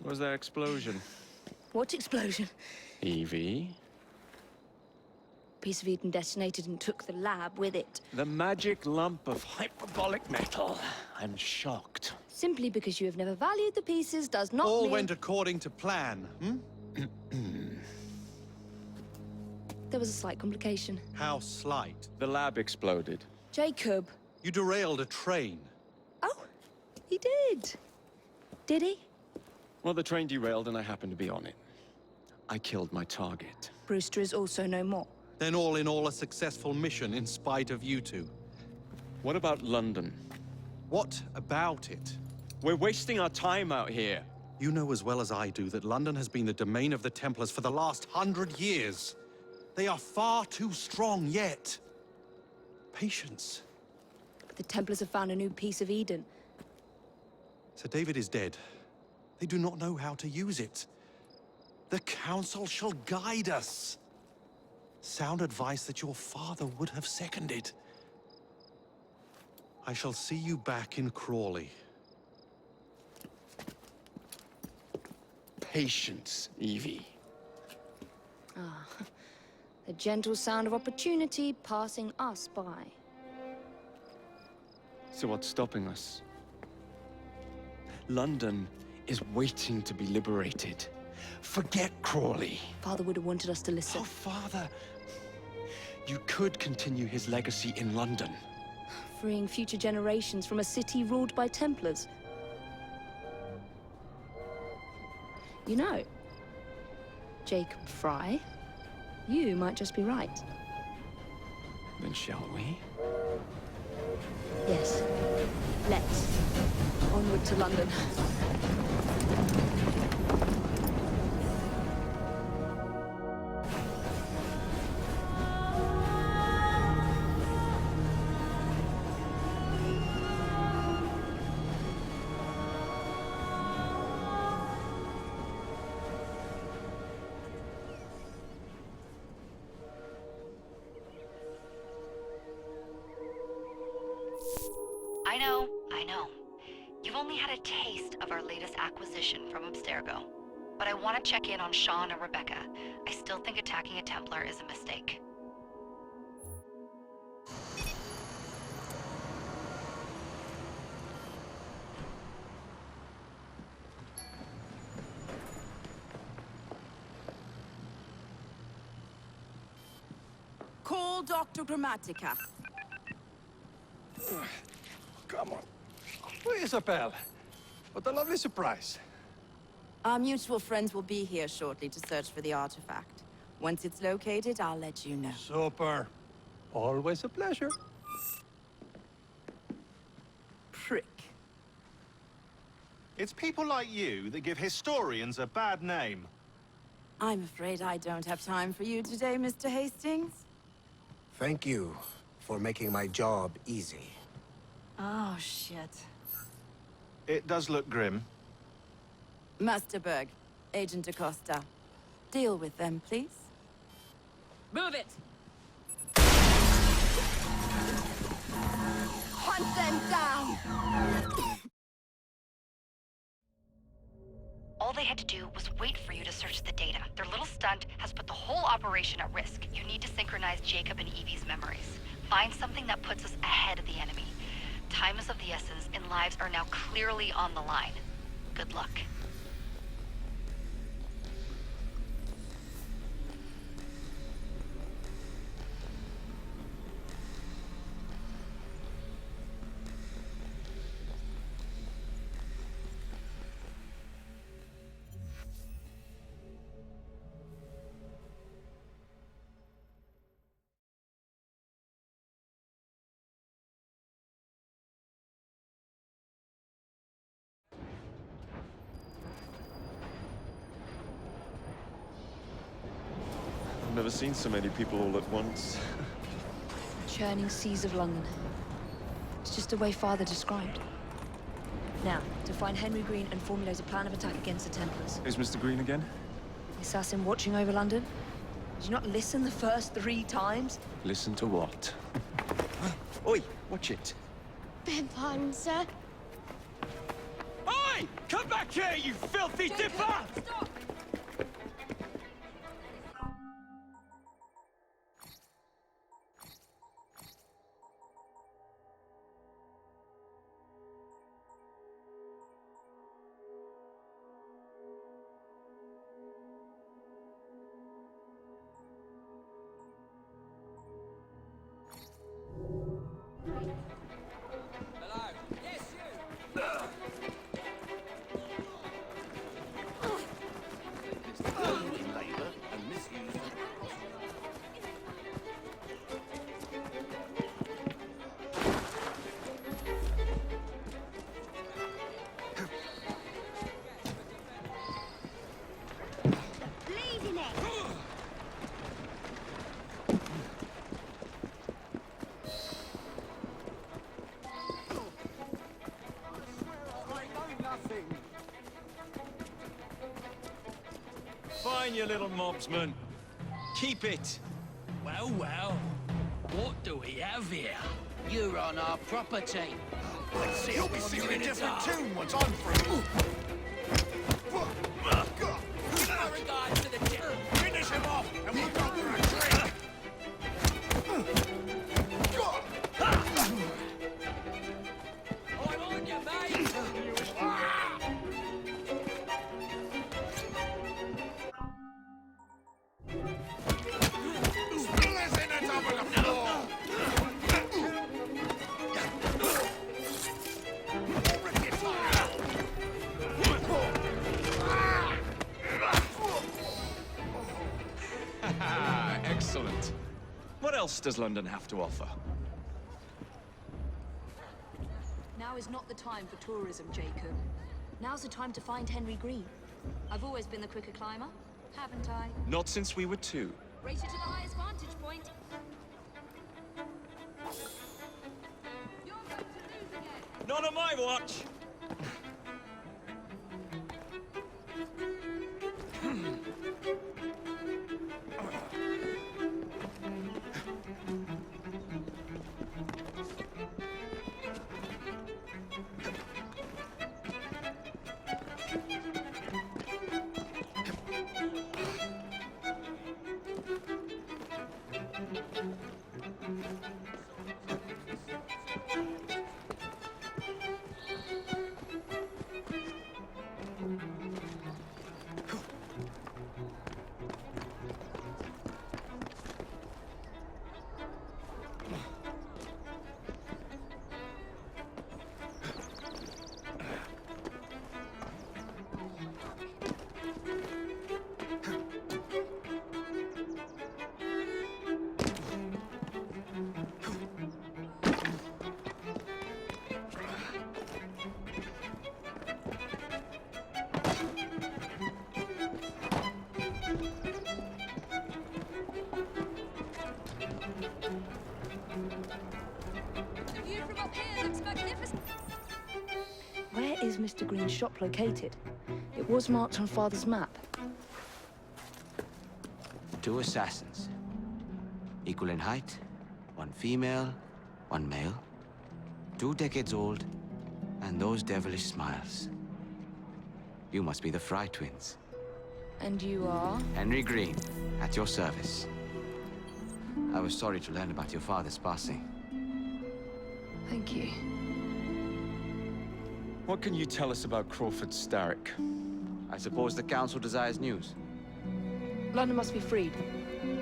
Was there explosion? What explosion? Evie? Piece of Eden detonated and took the lab with it. The magic lump of hyperbolic metal. I'm shocked. Simply because you have never valued the pieces does not All mean... went according to plan, hmm? There was a slight complication. How slight. The lab exploded. Jacob. You derailed a train. Oh, he did. Did he? Well, the train derailed and I happened to be on it. I killed my target. Brewster is also no more. Then all in all, a successful mission in spite of you two. What about London? What about it? We're wasting our time out here. You know as well as I do that London has been the domain of the Templars for the last 100 years. They are far too strong yet. Patience. But the Templars have found a new piece of Eden. Sir David is dead. They do not know how to use it. The Council shall guide us. Sound advice that your father would have seconded. I shall see you back in Crawley. Patience, Evie. Ah, the gentle sound of opportunity passing us by. So what's stopping us? London is waiting to be liberated. Forget Crawley. Father would have wanted us to listen. Oh, Father. You could continue his legacy in London. Freeing future generations from a city ruled by Templars. You know, Jacob Fry, you might just be right. Then shall we? Yes. Let's. Onward to London. I know. You've only had a taste of our latest acquisition from Abstergo. But I want to check in on Sean and Rebecca. I still think attacking a Templar is a mistake. Call Dr. Grammatica. Come on. Isabel. What a lovely surprise. Our mutual friends will be here shortly to search for the artifact. Once it's located, I'll let you know. Super. Always a pleasure. Prick. It's people like you that give historians a bad name. I'm afraid I don't have time for you today, Mr. Hastings. Thank you for making my job easy. Oh, shit. It does look grim. Master Berg, Agent Acosta. Deal with them, please. Move it! Hunt them down! All they had to do was wait for you to search the data. Their little stunt has put the whole operation at risk. You need to synchronize Jacob and Evie's memories. Find something that puts us ahead of the enemy. Time is of the essence, and lives are now clearly on the line. Good luck. I've never seen so many people all at once. Churning seas of London. It's just the way Father described. Now, to find Henry Green and formulate a plan of attack against the Templars. Is Mr. Green again? The assassin watching over London? Did you not listen the first 3 times? Listen to what? Oi, watch it. Beg pardon, sir. Oi! Hey! Come back here, you filthy dipper! Stop! Fine, you little mobsman. Keep it. Well, well. What do we have here? You're on our property. Let's see, you'll be singing a different tune once I'm through. Regards to the devil. Finish him off, and we'll go for a drink. I'm on you, mate. Splinters in the top of the floor. Rip your tire out. Excellent. What else does London have to offer? Now is not the time for tourism, Jacob. Now's the time to find Henry Green. I've always been the quicker climber, haven't I? Not since we were two. Race you to the highest vantage point. You're going to lose again. Not on my watch! The view from up here looks magnificent. Where is Mr. Green's shop located? It was marked on Father's map. 2 assassins. Equal in height. 1 female, 1 male. 2 decades old. And those devilish smiles. You must be the Fry twins. And you are? Henry Green, at your service. I was sorry to learn about your father's passing. Thank you. What can you tell us about Crawford Starrick? I suppose the Council desires news. London must be freed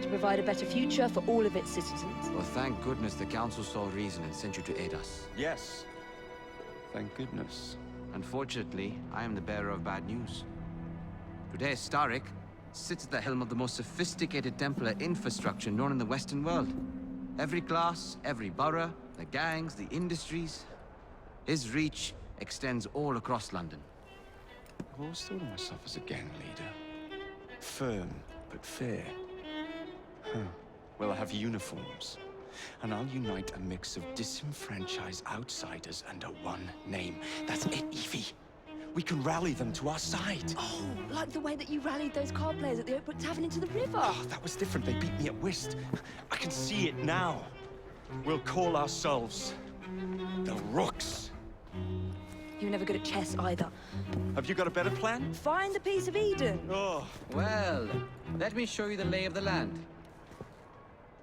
to provide a better future for all of its citizens. Well, thank goodness the Council saw reason and sent you to aid us. Yes. Thank goodness. Unfortunately, I am the bearer of bad news. Today, Starrick sits at the helm of the most sophisticated Templar infrastructure known in the Western world. Every class, every borough, the gangs, the industries. His reach extends all across London. I've always thought of myself as a gang leader. Firm, but fair. Huh. Well, I have uniforms. And I'll unite a mix of disenfranchised outsiders under one name. That's it, Evie. We can rally them to our side. Oh, like the way that you rallied those card players at the Oakbrook Tavern into the river. Oh, that was different. They beat me at whist. I can see it now. We'll call ourselves the Rooks. You're never good at chess either. Have you got a better plan? Find the piece of Eden! Oh, Well, let me show you the lay of the land.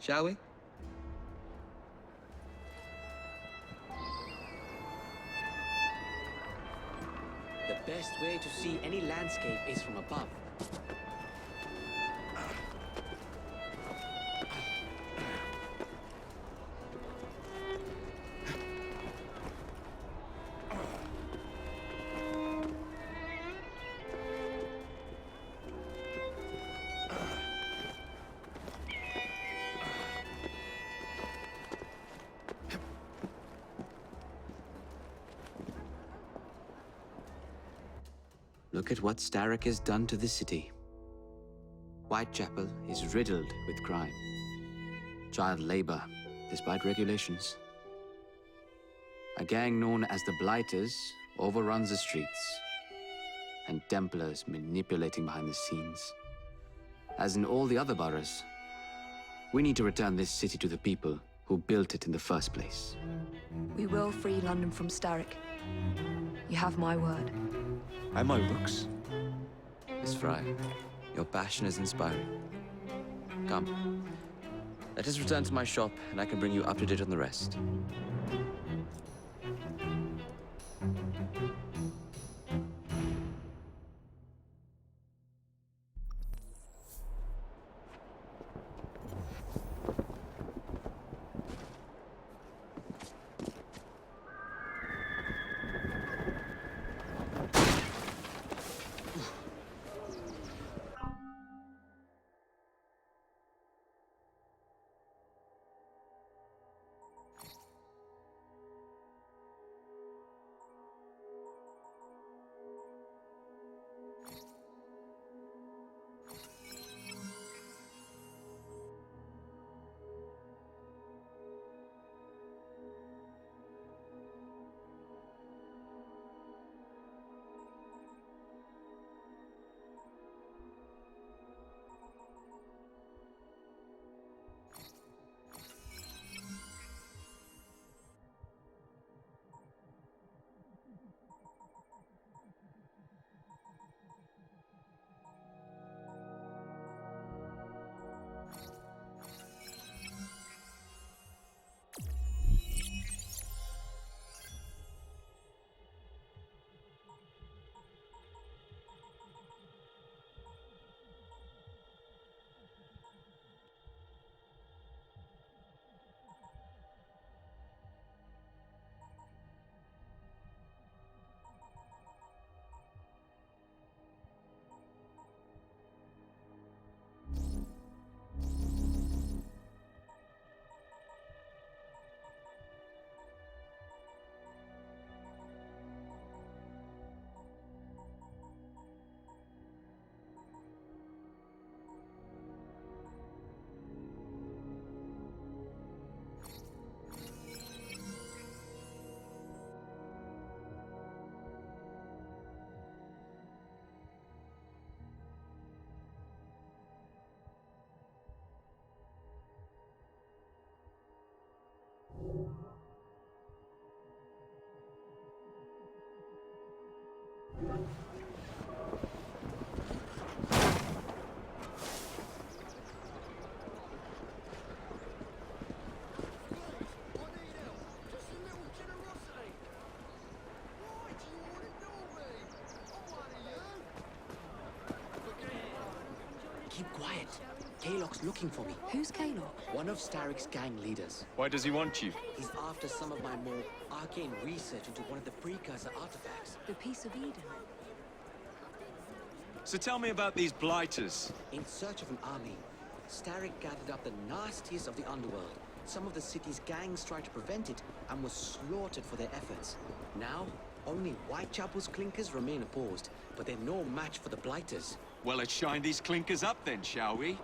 Shall we? The best way to see any landscape is from above. Look at what Starrick has done to the city. Whitechapel is riddled with crime. Child labor, despite regulations. A gang known as the Blighters overruns the streets, and Templars manipulating behind the scenes. As in all the other boroughs, we need to return this city to the people who built it in the first place. We will free London from Starrick. You have my word. and my looks. Miss Fry, your passion is inspiring. Come. Let us return to my shop, and I can bring you up to date on the rest. Keep quiet. Kaylock's looking for me. Who's Kaylock? One of Starrick's gang leaders. Why does he want you? He's after some of my more arcane research into one of the precursor artifacts. The piece of Eden. So tell me about these blighters. In search of an army, Starrick gathered up the nastiest of the underworld. Some of the city's gangs tried to prevent it and were slaughtered for their efforts. Now, only Whitechapel's clinkers remain opposed, but they're no match for the Blighters. Well, let's shine these clinkers up then, shall we?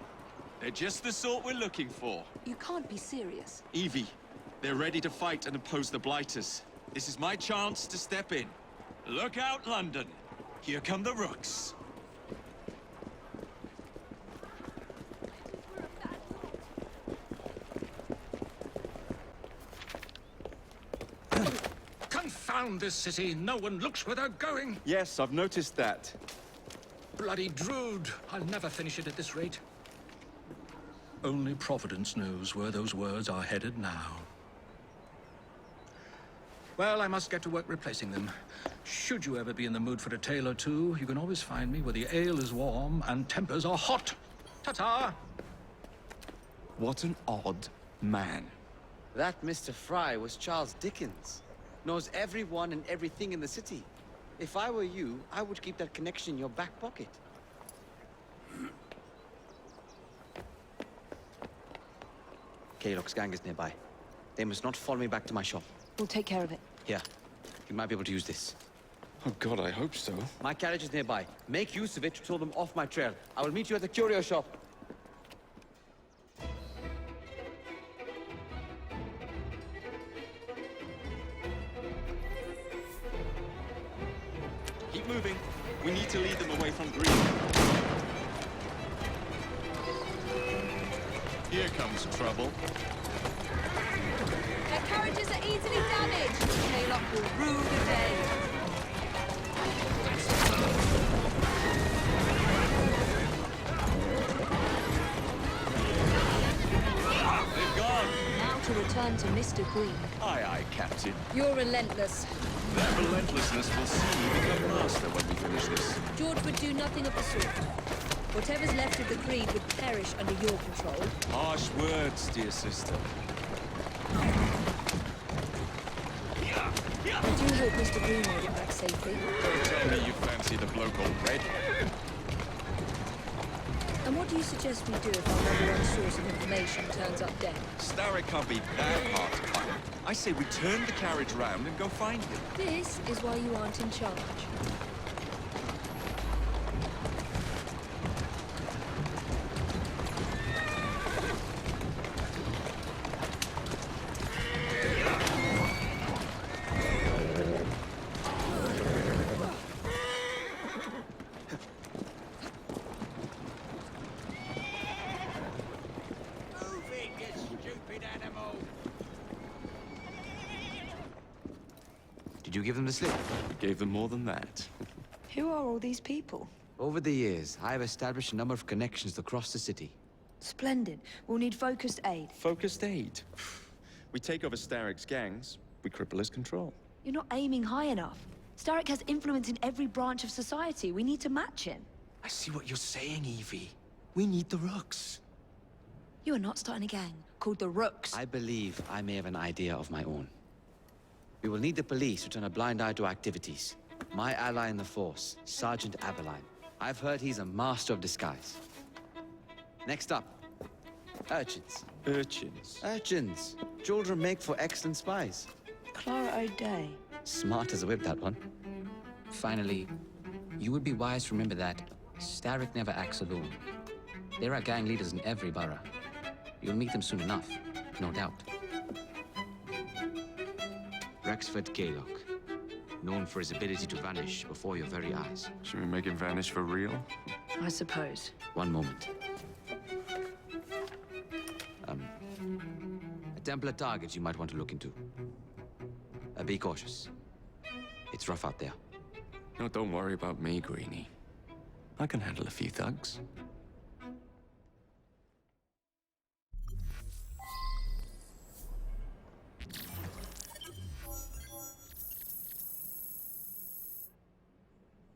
They're just the sort we're looking for. You can't be serious. Evie, they're ready to fight and oppose the blighters. This is my chance to step in. Look out, London. Here come the rooks. around this city. No one looks where they're going. Yes, I've noticed that. Bloody Drood. I'll never finish it at this rate. Only Providence knows where those words are headed now. Well, I must get to work replacing them. Should you ever be in the mood for a tale or two, you can always find me where the ale is warm and tempers are hot. Ta-ta! What an odd man. That Mr. Fry was Charles Dickens. Knows everyone and everything in the city. If I were you, I would keep that connection in your back pocket. Kaylock's gang is nearby. They must not follow me back to my shop. We'll take care of it. Here, you might be able to use this. Oh God, I hope so. My carriage is nearby. Make use of it to throw them off my trail. I will meet you at the curio shop. Keep moving. We need to lead them away from Green. Here comes trouble. Their carriages are easily damaged. Kaylock will rue the day. They've gone. Now to return to Mr. Green. Aye, aye, Captain. You're relentless. That relentlessness will see me become master when we finish this. George would do nothing of the sort. Whatever's left of the Creed would perish under your control. Harsh words, dear sister. I do hope Mr. Green made it back safely. Don't tell me you fancy the bloke all red. And what do you suggest we do if our number one source of information turns up dead? Starrick can't be that hard to find. I say we turn the carriage round and go find him. This is why you aren't in charge. Did you give them the slip? We gave them more than that. Who are all these people? Over the years, I have established a number of connections across the city. Splendid. We'll need focused aid. Focused aid. We take over Starrick's gangs, we cripple his control. You're not aiming high enough. Starrick has influence in every branch of society. We need to match him. I see what you're saying, Evie. We need the Rooks. You are not starting a gang called the Rooks. I believe I may have an idea of my own. We will need the police to turn a blind eye to activities. My ally in the force, Sergeant Aberline. I've heard he's a master of disguise. Next up, urchins. Urchins? Urchins. Children make for excellent spies. Clara O'Day. Smart as a whip, that one. Finally, you would be wise to remember that Starrick never acts alone. There are gang leaders in every borough. You'll meet them soon enough, no doubt. Rexford Kaylock, known for his ability to vanish before your very eyes. Should we make him vanish for real? I suppose. One moment. A Templar target you might want to look into. Be cautious. It's rough out there. No, don't worry about me, Greenie. I can handle a few thugs.